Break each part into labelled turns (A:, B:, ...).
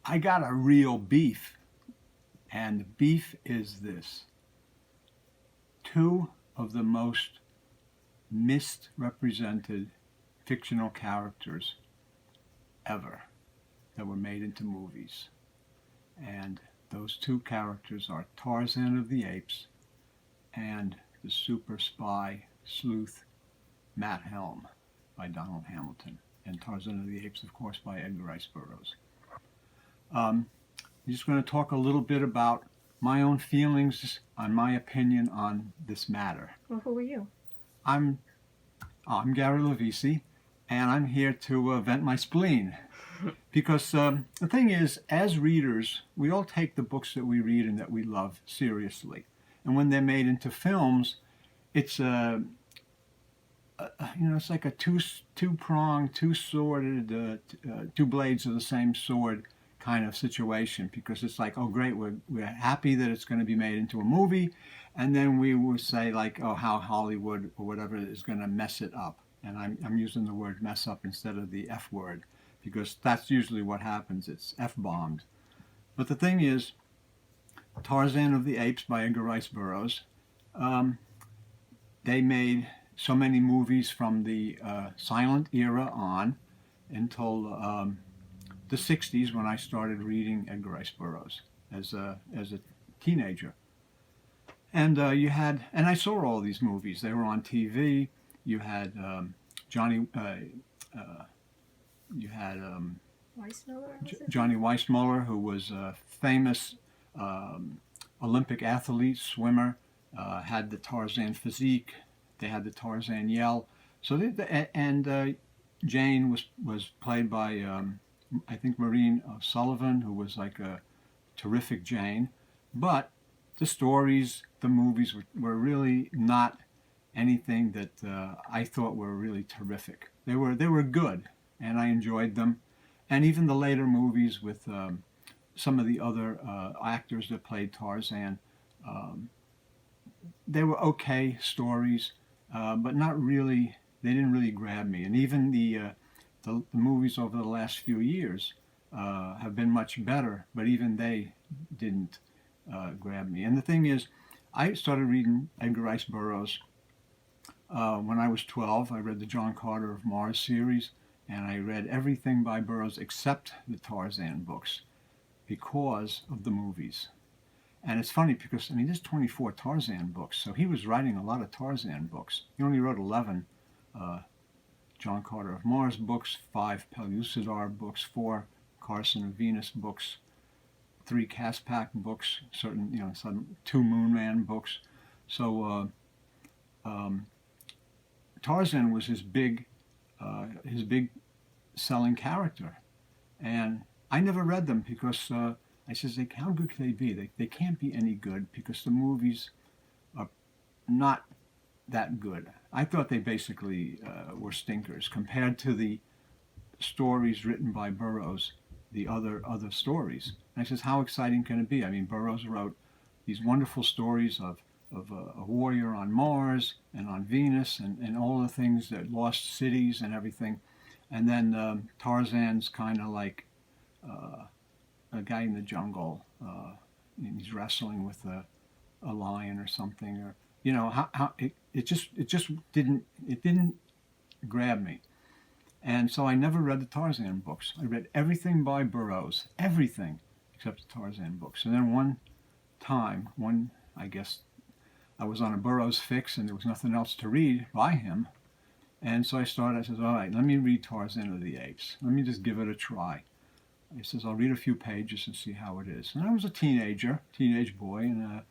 A: I got a real beef, and the beef is this. Two of the most misrepresented fictional characters ever that were made into movies. And those two characters are Tarzan of the Apes and the super spy sleuth Matt Helm by Donald Hamilton, and Tarzan of the Apes, of course, by Edgar Rice Burroughs. I'm just going to talk a little bit about my own feelings, on my opinion on this matter.
B: Well, who are you?
A: I'm Gary Lavisi, and I'm here to vent my spleen. Because the thing is, as readers, we all take the books that we read and that we love seriously. And when they're made into films, it's it's like a two-pronged, two-sworded, two blades of the same sword kind of situation, because it's like, oh great, we're happy that it's going to be made into a movie, and then we will say like, oh, how Hollywood or whatever is going to mess it up. And I'm using the word mess up instead of the F word, because that's usually what happens. It's F-bombed. But the thing is, Tarzan of the Apes by Edgar Rice Burroughs, they made so many movies from the silent era on until the 60s, when I started reading Edgar Rice Burroughs as a teenager. And you had, and I saw all these movies. They were on TV. You had Johnny Weissmuller, who was a famous Olympic athlete, swimmer, had the Tarzan physique. They had the Tarzan yell. So Jane was played by I think Maureen Sullivan, who was like a terrific Jane. But the stories, the movies were really not anything that I thought were really terrific. They were good, and I enjoyed them. And even the later movies with some of the other actors that played Tarzan, they were okay stories, but not really. They didn't really grab me. And even the movies over the last few years have been much better, but even they didn't grab me. And the thing is, I started reading Edgar Rice Burroughs when I was 12. I read the John Carter of Mars series, and I read everything by Burroughs except the Tarzan books because of the movies. And it's funny because, I mean, there's 24 Tarzan books, so he was writing a lot of Tarzan books. He only wrote 11 John Carter of Mars books, 5 Pellucidar books, 4 Carson of Venus books, 3 Caspak books, some 2 Moonman books. So Tarzan was his big selling character, and I never read them because I says, like, how good can they be? They can't be any good because the movies are not that good. I thought they basically were stinkers compared to the stories written by Burroughs, the other stories. And I says, how exciting can it be? I mean, Burroughs wrote these wonderful stories of a warrior on Mars and on Venus and all the things, that lost cities and everything. And then Tarzan's kind of like a guy in the jungle. And he's wrestling with a lion or something, or how it just didn't grab me. And so I never read the Tarzan books. I read everything by Burroughs, everything except the Tarzan books. And then one time, I guess I was on a Burroughs fix and there was nothing else to read by him. And so I said, all right, let me read Tarzan of the Apes. Let me just give it a try. I says, I'll read a few pages and see how it is. And I was a teenage boy, and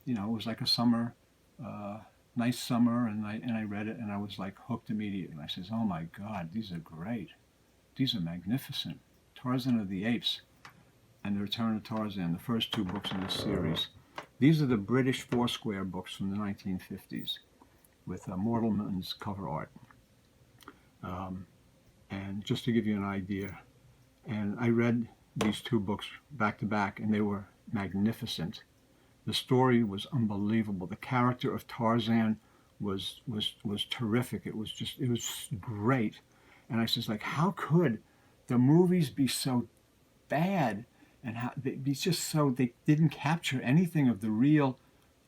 A: it was like a summer, nice summer, and I read it, and I was like hooked immediately. And I says, oh my God, these are great. These are magnificent. Tarzan of the Apes and The Return of Tarzan, the first 2 books in this series. These are the British Foursquare books from the 1950s with Mortleman's cover art. And just to give you an idea, and I read these 2 books back to back, and they were magnificent. The story was unbelievable. The character of Tarzan was terrific. It was great. And I says, like, how could the movies be so bad, and how it's just so they didn't capture anything of the real,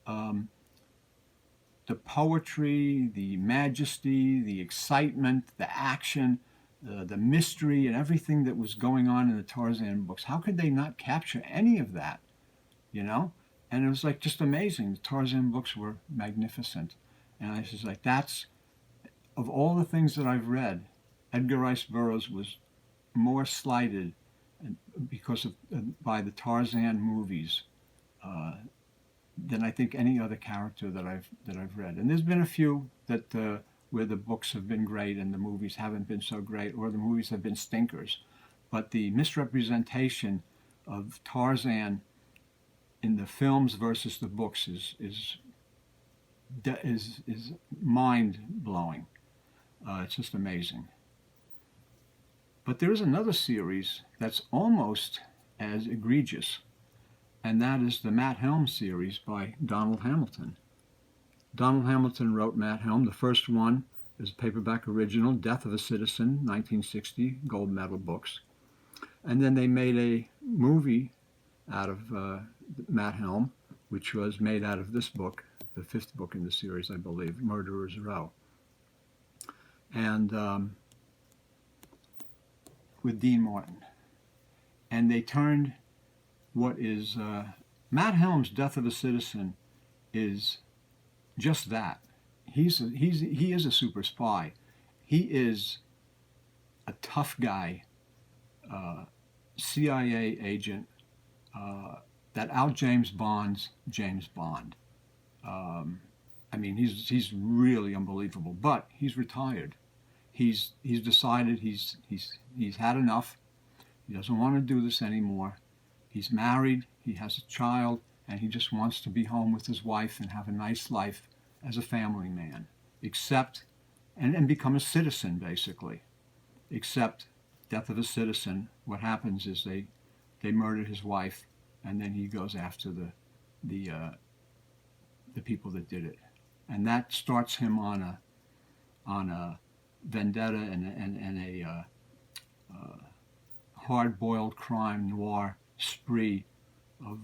A: the poetry, the majesty, the excitement, the action, the mystery, and everything that was going on in the Tarzan books. How could they not capture any of that? You know? And it was like just amazing. The Tarzan books were magnificent. And I was just like, that's, of all the things that I've read, Edgar Rice Burroughs was more slighted because of by the Tarzan movies than I think any other character that I've read. And there's been a few that where the books have been great and the movies haven't been so great, or the movies have been stinkers. But the misrepresentation of Tarzan in the films versus the books is mind blowing. It's just amazing. But there is another series that's almost as egregious, and that is the Matt Helm series by Donald Hamilton. Donald Hamilton wrote Matt Helm. The first one is a paperback original, Death of a Citizen, 1960, gold medal books. And then they made a movie out of Matt Helm, which was made out of this book, the fifth book in the series, I believe, Murderer's Row. And with Dean Martin. And they turned what is Matt Helm's Death of a Citizen is just that. He is a super spy. He is a tough guy, CIA agent that out James Bond's James Bond. I mean, he's really unbelievable. But he's retired. He's decided he's had enough. He doesn't want to do this anymore. He's married. He has a child, and he just wants to be home with his wife and have a nice life as a family man. Except, and become a citizen basically. Except, Death of a Citizen. What happens is they murder his wife, and then he goes after the people that did it, and that starts him on a vendetta and a hard-boiled crime noir spree of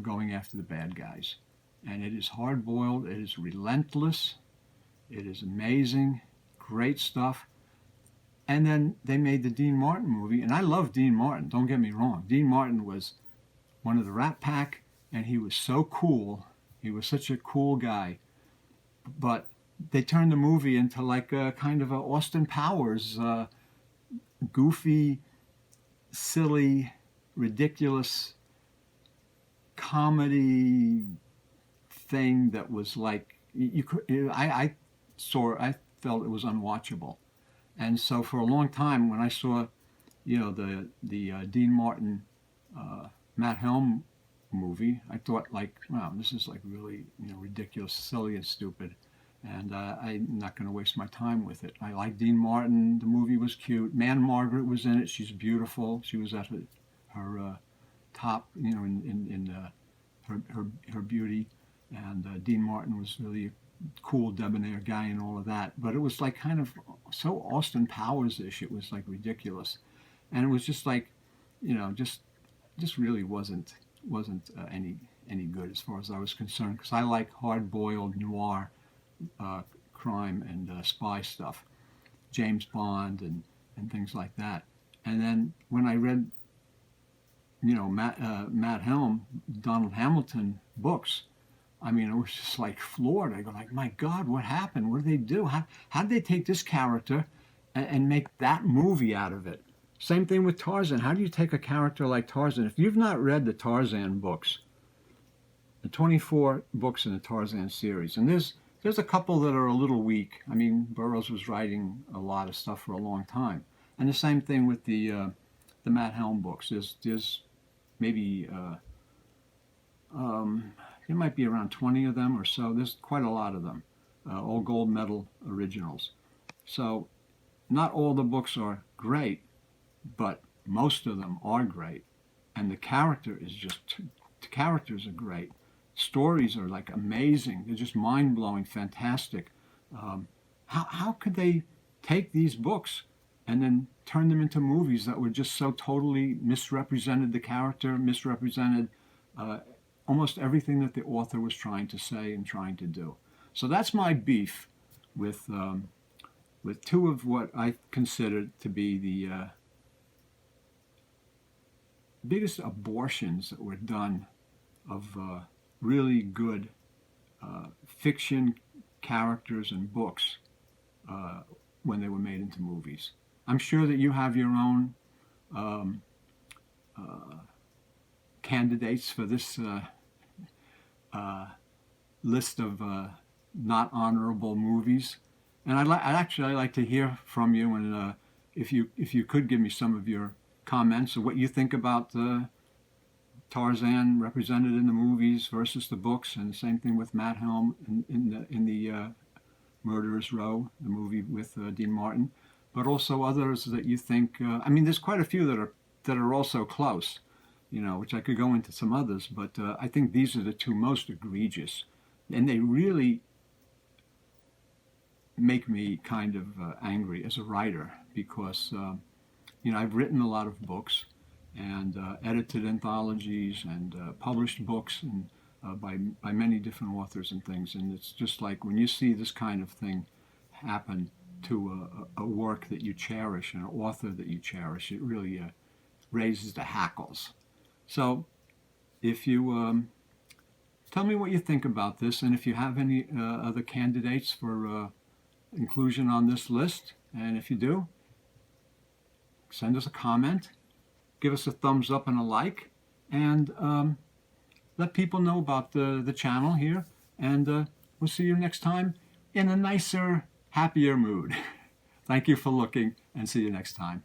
A: going after the bad guys. And it is hard-boiled, it is relentless, it is amazing, great stuff. And then they made the Dean Martin movie, and I love Dean Martin, don't get me wrong. Dean Martin was one of the Rat Pack, and he was so cool. He was such a cool guy. But they turned the movie into like a kind of a Austin Powers, goofy, silly, ridiculous comedy thing that was like I felt it was unwatchable. And so for a long time, when I saw the Dean Martin Matt Helm movie, I thought like, wow, this is like really ridiculous, silly, and stupid. And I'm not going to waste my time with it. I like Dean Martin. The movie was cute. Man Margaret was in it. She's beautiful. She was at her top, in her beauty. And Dean Martin was really a cool, debonair guy and all of that. But it was like kind of so Austin Powers-ish. It was like ridiculous, and it was just like, just really wasn't any good as far as I was concerned. Because I like hard-boiled noir. Crime and spy stuff, James Bond and things like that. And then when I read, Matt Helm, Donald Hamilton books, I mean, it was just like floored. I go like, my God, what happened? What did they do? How did they take this character and make that movie out of it? Same thing with Tarzan. How do you take a character like Tarzan? If you've not read the Tarzan books, the 24 books in the Tarzan series, and there's a couple that are a little weak. I mean, Burroughs was writing a lot of stuff for a long time. And the same thing with the Matt Helm books. There's maybe, there might be around 20 of them or so. There's quite a lot of them, all gold medal originals. So not all the books are great, but most of them are great. And the characters are great. Stories are like amazing. They're just mind-blowing, fantastic. How could they take these books and then turned them into movies that were just so totally misrepresented the character, misrepresented almost everything that the author was trying to say and trying to do. So that's my beef with two of what I consider to be the biggest abortions that were done of really good fiction characters and books when they were made into movies. I'm sure that you have your own candidates for this list of not honorable movies, and I'd actually like to hear from you, and if you could give me some of your comments of what you think about Tarzan represented in the movies versus the books, and the same thing with Matt Helm in the Murderers Row, the movie with Dean Martin, but also others that you think. I mean, there's quite a few that are also close, which I could go into some others, but I think these are the two most egregious, and they really make me kind of angry as a writer because I've written a lot of books and edited anthologies and published books and by many different authors and things, and it's just like when you see this kind of thing happen to a work that you cherish and an author that you cherish, it really raises the hackles. So if you tell me what you think about this, and if you have any other candidates for inclusion on this list, and if you do, send us a comment, give us a thumbs up and a like, and let people know about the channel here, and we'll see you next time in a nicer, happier mood. Thank you for looking, and see you next time.